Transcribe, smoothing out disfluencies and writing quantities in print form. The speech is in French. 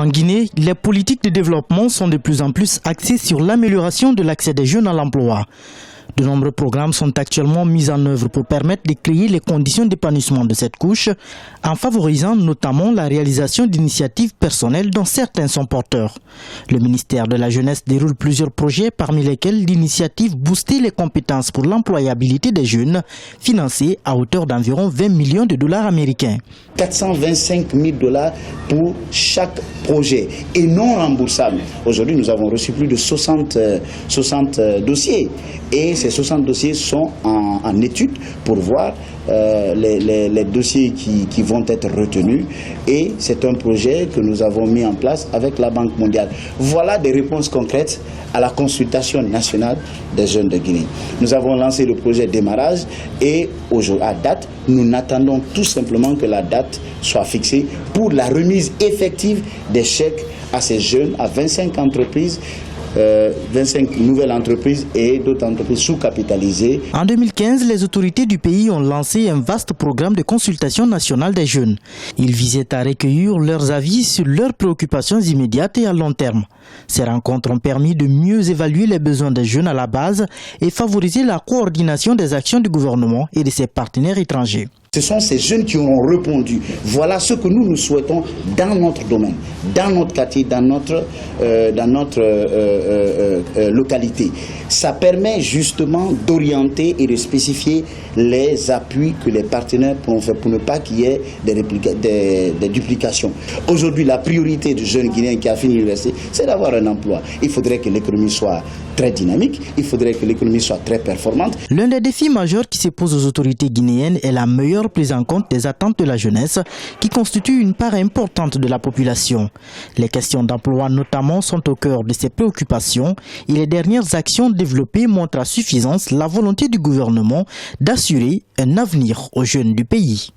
En Guinée, les politiques de développement sont de plus en plus axées sur l'amélioration de l'accès des jeunes à l'emploi. De nombreux programmes sont actuellement mis en œuvre pour permettre de créer les conditions d'épanouissement de cette couche, en favorisant notamment la réalisation d'initiatives personnelles dont certains sont porteurs. Le ministère de la Jeunesse déroule plusieurs projets, parmi lesquels l'initiative Booster les compétences pour l'employabilité des jeunes, financée à hauteur d'environ 20 millions de dollars américains. 425 000 $ pour chaque projet et non remboursable. Aujourd'hui, nous avons reçu plus de 60 dossiers et ces 60 dossiers sont en étude pour voir les dossiers qui vont être retenus, et c'est un projet que nous avons mis en place avec la Banque mondiale. Voilà des réponses concrètes à la consultation nationale des jeunes de Guinée. Nous avons lancé le projet démarrage et à date, nous n'attendons tout simplement que la date soit fixée pour la remise effective des chèques à ces jeunes, à 25 entreprises. 25 nouvelles entreprises et d'autres entreprises sous-capitalisées. En 2015, les autorités du pays ont lancé un vaste programme de consultation nationale des jeunes. Ils visaient à recueillir leurs avis sur leurs préoccupations immédiates et à long terme. Ces rencontres ont permis de mieux évaluer les besoins des jeunes à la base et favoriser la coordination des actions du gouvernement et de ses partenaires étrangers. Ce sont ces jeunes qui auront répondu. Voilà ce que nous souhaitons dans notre domaine, dans notre quartier, dans notre localité. Ça permet justement d'orienter et de spécifier les appuis que les partenaires pourront faire pour ne pas qu'il y ait des duplications. Aujourd'hui, la priorité du jeune Guinéen qui a fini l'université, c'est d'avoir un emploi. Il faudrait que l'économie soit très dynamique, il faudrait que l'économie soit très performante. L'un des défis majeurs qui se pose aux autorités guinéennes est la meilleure prise en compte des attentes de la jeunesse, qui constitue une part importante de la population. Les questions d'emploi notamment sont au cœur de ces préoccupations, et les dernières actions développées montrent à suffisance la volonté du gouvernement d'assurer un avenir aux jeunes du pays.